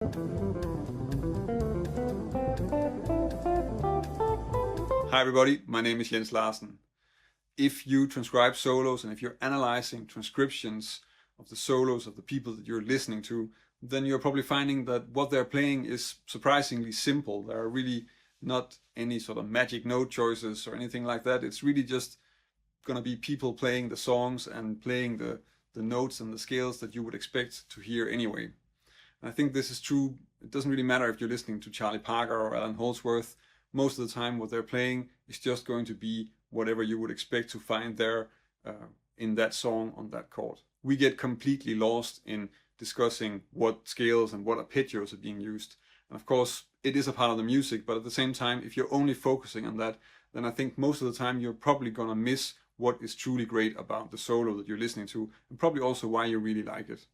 Hi everybody, my name is Jens Larsen. If you transcribe solos and if you're analyzing transcriptions of the solos of the people that you're listening to, then you're probably finding that what they're playing is surprisingly simple. There are really not any sort of magic note choices or anything like that. It's really just going to be people playing the songs and playing the notes and the scales that you would expect to hear anyway. And I think this is true. It doesn't really matter if you're listening to Charlie Parker or Alan Holdsworth. Most of the time what they're playing is just going to be whatever you would expect to find there in that song on that chord. We get completely lost in discussing what scales and what arpeggios are being used. And of course, it is a part of the music, but at the same time, if you're only focusing on that, then I think most of the time you're probably gonna miss what is truly great about the solo that you're listening to, and probably also why you really like it.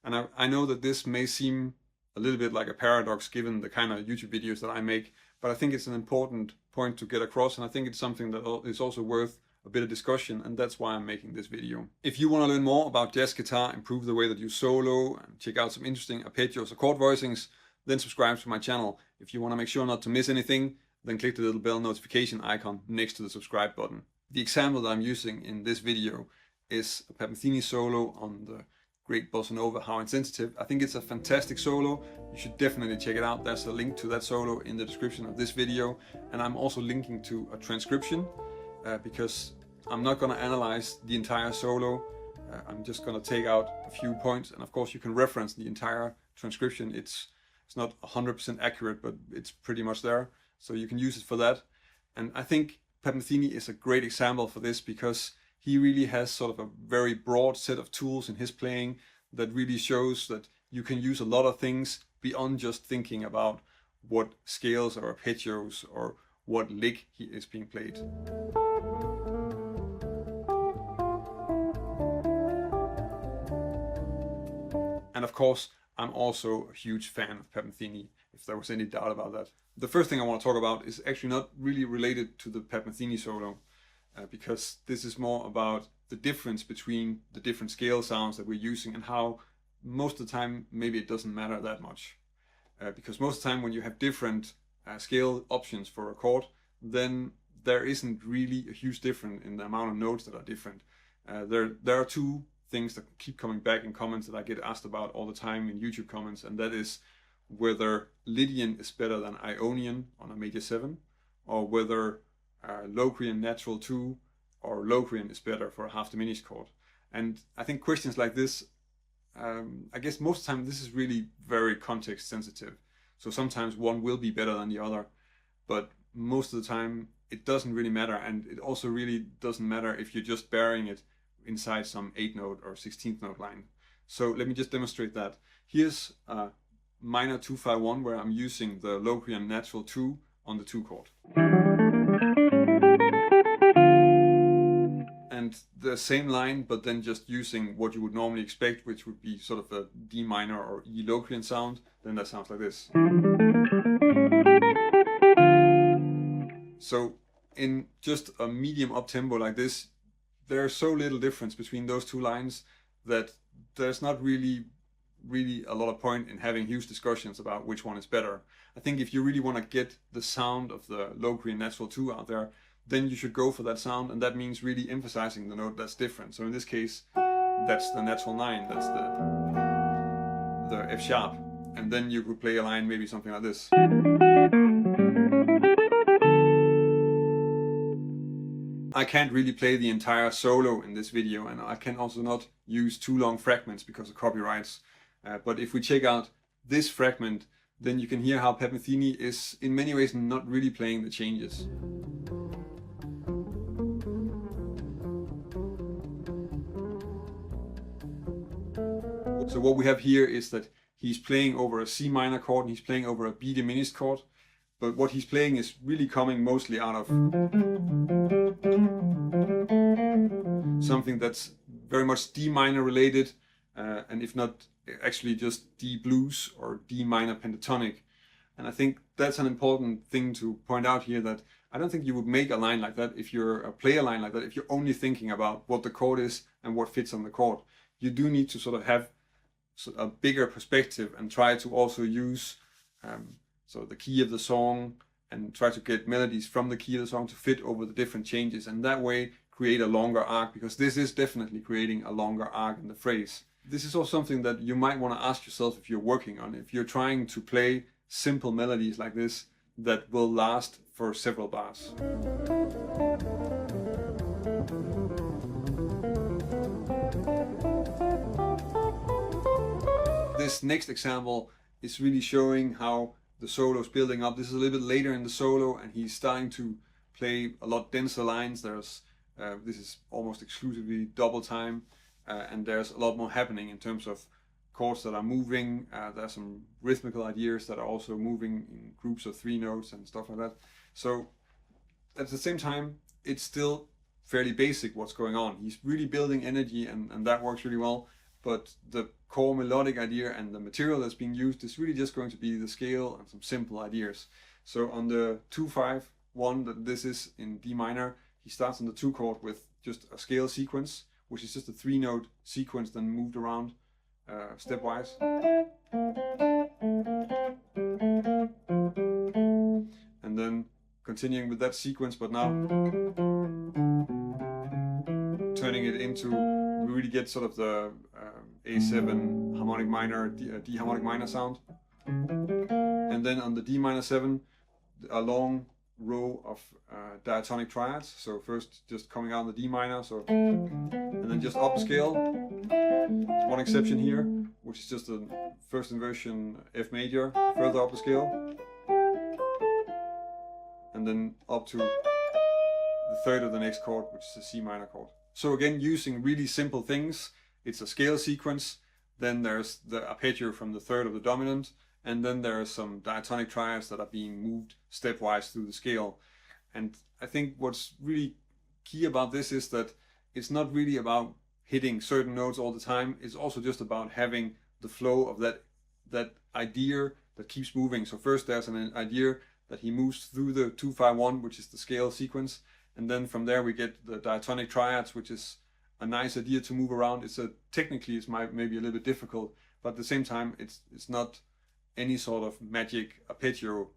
And I know that this may seem a little bit like a paradox given the kind of YouTube videos that I make, but I think it's an important point to get across, and I think it's something that is also worth a bit of discussion, and that's why I'm making this video. If you want to learn more about jazz guitar, improve the way that you solo, and check out some interesting arpeggios or chord voicings, then subscribe to my channel. If you want to make sure not to miss anything, then click the little bell notification icon next to the subscribe button. The example that I'm using in this video is a Pat Metheny solo on the great bossa nova How Insensitive. I think it's a fantastic solo. You should definitely check it out. There's a link to that solo in the description of this video, and I'm also linking to a transcription because I'm not going to analyze the entire solo. I'm just going to take out a few points, and of course you can reference the entire transcription. It's not 100% accurate, but it's pretty much there, so you can use it for that. And I think Pat Metheny is a great example for this because he really has sort of a very broad set of tools in his playing that really shows that you can use a lot of things beyond just thinking about what scales or arpeggios or what lick is being played. And of course, I'm also a huge fan of Pat Metheny, if there was any doubt about that. The first thing I want to talk about is actually not really related to the Pat Metheny solo, because this is more about the difference between the different scale sounds that we're using and how most of the time maybe it doesn't matter that much. Because most of the time when you have different scale options for a chord, then there isn't really a huge difference in the amount of notes that are different. There are two things that keep coming back in comments that I get asked about all the time in YouTube comments, and that is whether Lydian is better than Ionian on a major 7, or whether Locrian natural 2 or Locrian is better for a half diminished chord. And I think questions like this, I guess most of the time this is really very context sensitive. So sometimes one will be better than the other, but most of the time it doesn't really matter, and it also really doesn't matter if you're just burying it inside some 8th note or 16th note line. So let me just demonstrate that. Here's a minor 2-5-1 where I'm using the Locrian natural 2 on the 2 chord. And the same line, but then just using what you would normally expect, which would be sort of a D minor or E Locrian sound, then that sounds like this. So in just a medium up tempo like this, there's so little difference between those two lines that there's not really a lot of point in having huge discussions about which one is better. I think if you really want to get the sound of the Locrian natural 2 out there, then you should go for that sound, and that means really emphasizing the note that's different. So in this case, that's the natural 9, that's the F sharp, and then you could play a line maybe something like this. I can't really play the entire solo in this video, and I can also not use too long fragments because of copyrights. But if we check out this fragment, then you can hear how Pat Metheny is in many ways not really playing the changes. So what we have here is that he's playing over a C minor chord and he's playing over a B diminished chord, but what he's playing is really coming mostly out of something that's very much D minor related, and if not actually just D blues or D minor pentatonic. And I think that's an important thing to point out here, that I don't think you would make a line like that if you're play a line like that if you're only thinking about what the chord is and what fits on the chord. You do need to sort of have a bigger perspective and try to also use so the key of the song and try to get melodies from the key of the song to fit over the different changes, and that way create a longer arc, because this is definitely creating a longer arc in the phrase. This is also something that you might want to ask yourself if you're working on. If you're trying to play simple melodies like this that will last for several bars. This next example is really showing how the solo is building up. This is a little bit later in the solo, and he's starting to play a lot denser lines. This is almost exclusively double time, and there's a lot more happening in terms of chords that are moving. There are some rhythmical ideas that are also moving in groups of 3 notes and stuff like that. So at the same time, it's still fairly basic what's going on. He's really building energy, and that works really well. But the core melodic idea and the material that's being used is really just going to be the scale and some simple ideas. So on the 2-5-1 that this is in D minor, he starts on the 2 chord with just a scale sequence, which is just a 3-note sequence then moved around stepwise. And then continuing with that sequence, but now turning it into, we really get sort of the A7 harmonic minor, D harmonic minor sound. And then on the D minor 7, a long row of diatonic triads. So first just coming out on the D minor, so, and then just up a scale. There's one exception here, which is just a first inversion F major, further up the scale, and then up to the 3rd of the next chord, which is a C minor chord. So again, using really simple things. It's a scale sequence, then there's the arpeggio from the 3rd of the dominant, and then there are some diatonic triads that are being moved stepwise through the scale. And I think what's really key about this is that it's not really about hitting certain notes all the time. It's also just about having the flow of that idea that keeps moving. So first there's an idea that he moves through the 2-5-1, which is the scale sequence, and then from there we get the diatonic triads, which is a nice idea to move around. Technically it's maybe a little bit difficult, but at the same time it's not any sort of magic arpeggio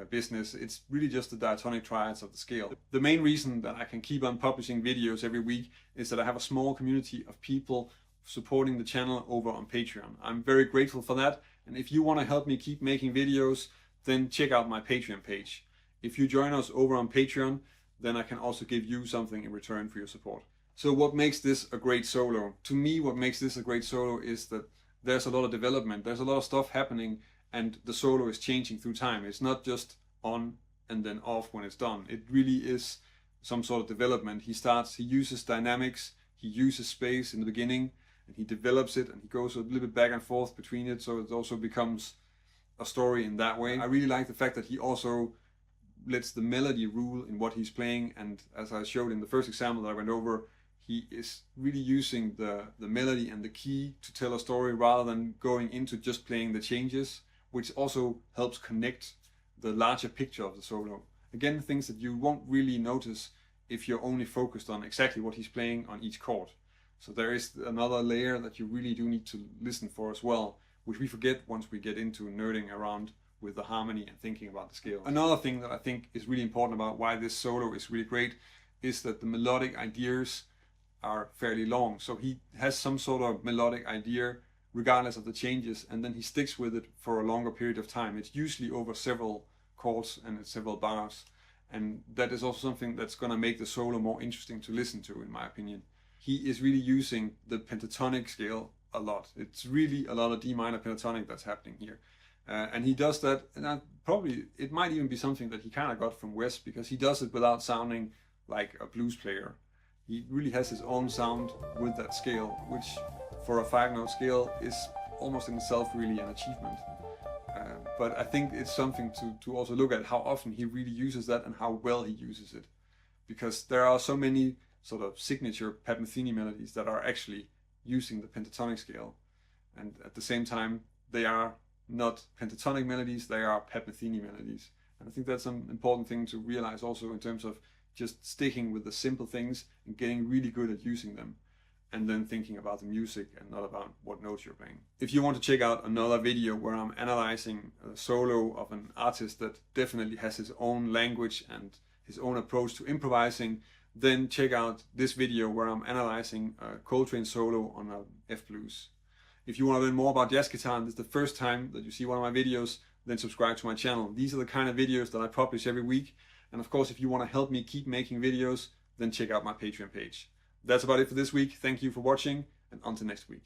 business. It's really just the diatonic triads of the scale. The main reason that I can keep on publishing videos every week is that I have a small community of people supporting the channel over on Patreon. I'm very grateful for that, and if you want to help me keep making videos, then check out my Patreon page. If you join us over on Patreon, then I can also give you something in return for your support. So what makes this a great solo? To me, what makes this a great solo is that there's a lot of development, there's a lot of stuff happening, and the solo is changing through time. It's not just on and then off when it's done. It really is some sort of development. He uses dynamics, he uses space in the beginning, and he develops it, and he goes a little bit back and forth between it, so it also becomes a story in that way. I really like the fact that he also lets the melody rule in what he's playing, and as I showed in the first example that I went over, he is really using the melody and the key to tell a story rather than going into just playing the changes, which also helps connect the larger picture of the solo. Again, things that you won't really notice if you're only focused on exactly what he's playing on each chord. So there is another layer that you really do need to listen for as well, which we forget once we get into nerding around with the harmony and thinking about the scale. Another thing that I think is really important about why this solo is really great is that the melodic ideas are fairly long. So he has some sort of melodic idea regardless of the changes, and then he sticks with it for a longer period of time. It's usually over several chords and several bars, and that is also something that's going to make the solo more interesting to listen to, in my opinion. He is really using the pentatonic scale a lot. It's really a lot of D minor pentatonic that's happening here. And he does that, and probably it might even be something that he kind of got from Wes, because he does it without sounding like a blues player. He really has his own sound with that scale, which for a 5-note scale is almost in itself really an achievement. But I think it's something to also look at how often he really uses that and how well he uses it. Because there are so many sort of signature Pat Metheny melodies that are actually using the pentatonic scale. And at the same time, they are not pentatonic melodies, they are Pat Metheny melodies. And I think that's an important thing to realize also in terms of just sticking with the simple things and getting really good at using them. and then thinking about the music and not about what notes you're playing. If you want to check out another video where I'm analyzing a solo of an artist that definitely has his own language and his own approach to improvising, then check out this video where I'm analyzing a Coltrane solo on a F blues. If you want to learn more about jazz guitar and this is the first time that you see one of my videos, then subscribe to my channel. These are the kind of videos that I publish every week. And of course, if you want to help me keep making videos, then check out my Patreon page. That's about it for this week. Thank you for watching, and until next week.